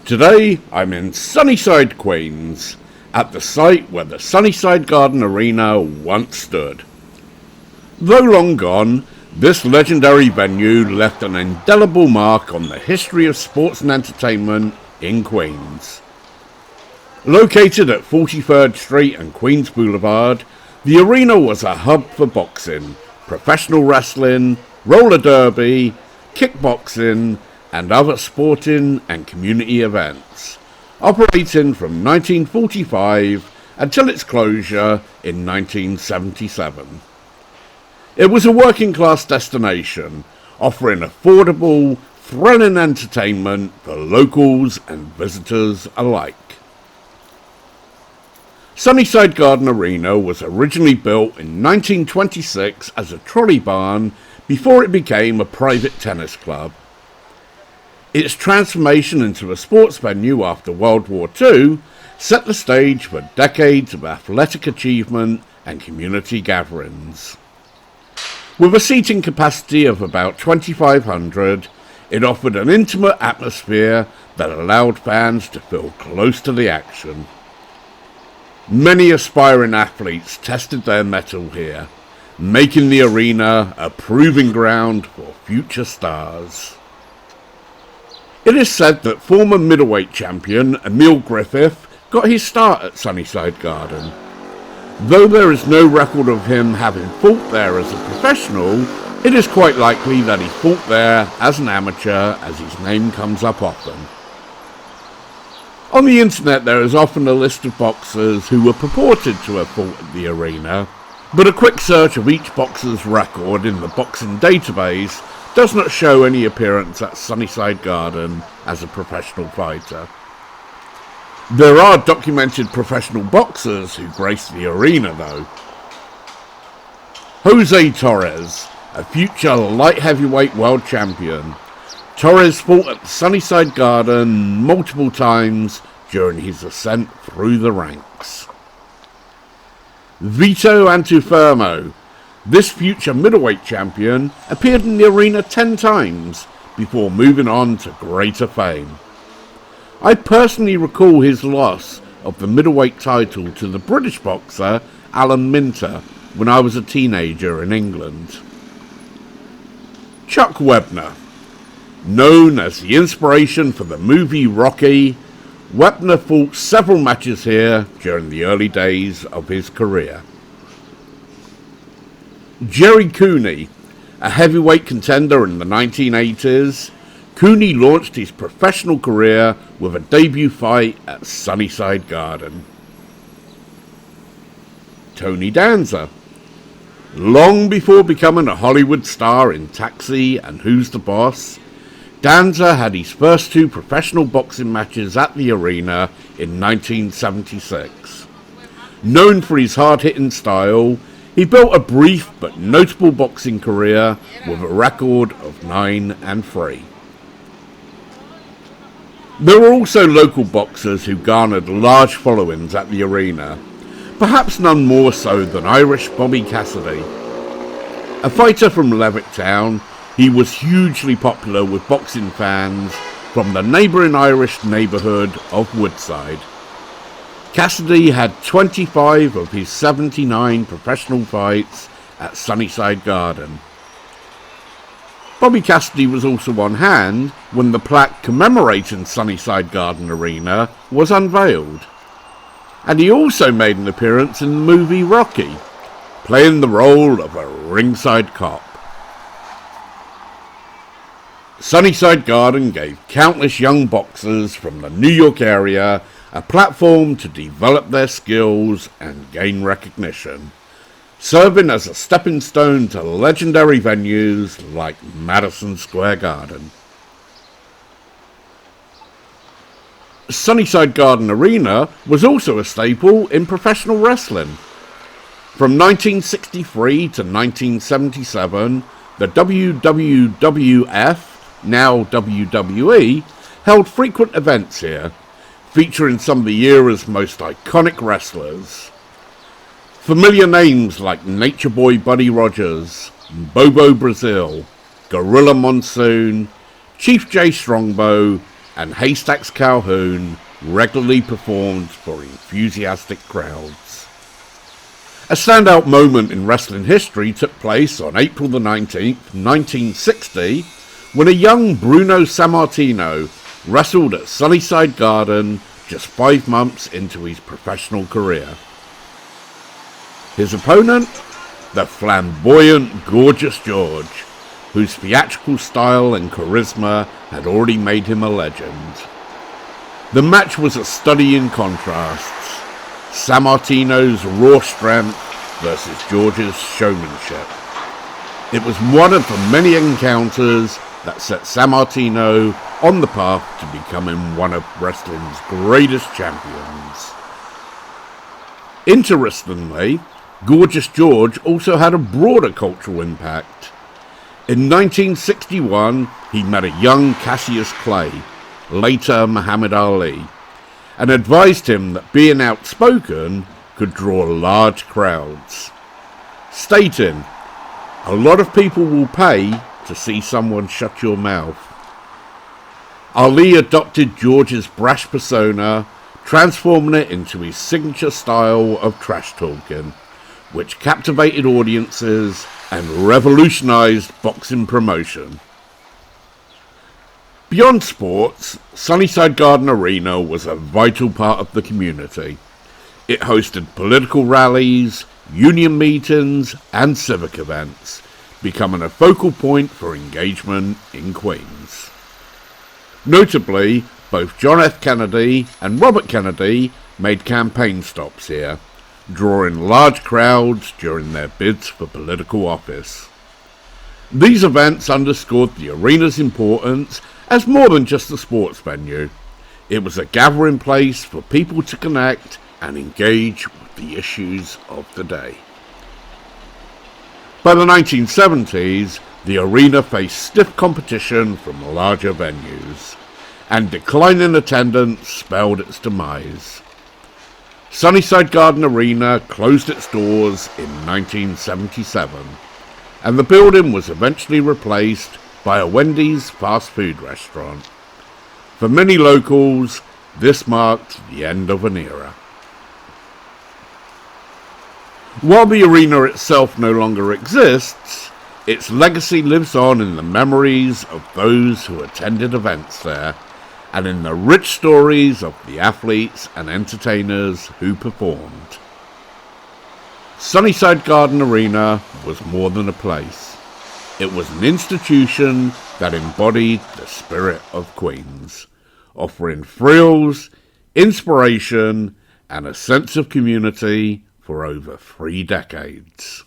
Today I'm in Sunnyside, Queens, at the site where the Sunnyside Garden Arena once stood. Though long gone, this legendary venue left an indelible mark on the history of sports and entertainment in Queens. Located at 43rd Street and Queens Boulevard, the arena was a hub for boxing, professional wrestling, roller derby, kickboxing, and other sporting and community events, operating from 1945 until its closure in 1977. It was a working-class destination, offering affordable, thrilling entertainment for locals and visitors alike. Sunnyside Garden Arena was originally built in 1926 as a trolley barn before it became a private tennis club. Its transformation into a sports venue after World War II set the stage for decades of athletic achievement and community gatherings. With a seating capacity of about 2,500, it offered an intimate atmosphere that allowed fans to feel close to the action. Many aspiring athletes tested their mettle here, making the arena a proving ground for future stars. It is said that former middleweight champion Emil Griffith got his start at Sunnyside Garden. Though there is no record of him having fought there as a professional, it is quite likely that he fought there as an amateur, as his name comes up often. On the internet there is often a list of boxers who were purported to have fought at the arena, but a quick search of each boxer's record in the boxing database does not show any appearance at Sunnyside Garden as a professional fighter. There are documented professional boxers who grace the arena though. Jose Torres, a future light heavyweight world champion. Torres fought at the Sunnyside Garden multiple times during his ascent through the ranks. Vito Antuofermo, this future middleweight champion, appeared in the arena 10 times before moving on to greater fame. I personally recall his loss of the middleweight title to the British boxer Alan Minter when I was a teenager in England. Chuck Webner, known as the inspiration for the movie Rocky, Webner fought several matches here during the early days of his career. Jerry Cooney, a heavyweight contender in the 1980s, Cooney launched his professional career with a debut fight at Sunnyside Garden. Tony Danza, long before becoming a Hollywood star in Taxi and Who's the Boss, Danza had his first 2 professional boxing matches at the arena in 1976. Known for his hard-hitting style, he built a brief but notable boxing career with a record of 9-3. There were also local boxers who garnered large followings at the arena, perhaps none more so than Irish Bobby Cassidy. A fighter from Levittown, he was hugely popular with boxing fans from the neighbouring Irish neighbourhood of Woodside. Cassidy had 25 of his 79 professional fights at Sunnyside Garden. Bobby Cassidy was also on hand when the plaque commemorating Sunnyside Garden Arena was unveiled. And he also made an appearance in the movie Rocky, playing the role of a ringside cop. Sunnyside Garden gave countless young boxers from the New York area a platform to develop their skills and gain recognition, serving as a stepping stone to legendary venues like Madison Square Garden. Sunnyside Garden Arena was also a staple in professional wrestling. From 1963 to 1977, the WWF, now WWE, held frequent events here, featuring some of the era's most iconic wrestlers. Familiar names like Nature Boy Buddy Rogers, Bobo Brazil, Gorilla Monsoon, Chief J Strongbow, and Haystacks Calhoun regularly performed for enthusiastic crowds. A standout moment in wrestling history took place on April the 19th, 1960, when a young Bruno Sammartino wrestled at Sunnyside Garden just 5 months into his professional career. His opponent? The flamboyant Gorgeous George, whose theatrical style and charisma had already made him a legend. The match was a study in contrasts, Sammartino's raw strength versus George's showmanship. It was one of the many encounters that set Sammartino on the path to becoming one of wrestling's greatest champions. Interestingly, Gorgeous George also had a broader cultural impact. In 1961, he met a young Cassius Clay, later Muhammad Ali, and advised him that being outspoken could draw large crowds, stating, "A lot of people will pay to see someone shut your mouth." Ali adopted George's brash persona, transforming it into his signature style of trash talking, which captivated audiences and revolutionized boxing promotion. Beyond sports, Sunnyside Garden Arena was a vital part of the community. It hosted political rallies, union meetings, and civic events, becoming a focal point for engagement in Queens. Notably, both John F. Kennedy and Robert Kennedy made campaign stops here, drawing large crowds during their bids for political office. These events underscored the arena's importance as more than just a sports venue. It was a gathering place for people to connect and engage with the issues of the day. By the 1970s, the arena faced stiff competition from larger venues, and declining attendance spelled its demise. Sunnyside Garden Arena closed its doors in 1977, and the building was eventually replaced by a Wendy's fast food restaurant. For many locals, this marked the end of an era. While the arena itself no longer exists, its legacy lives on in the memories of those who attended events there, and in the rich stories of the athletes and entertainers who performed. Sunnyside Garden Arena was more than a place. It was an institution that embodied the spirit of Queens, offering thrills, inspiration, and a sense of community for over 3 decades.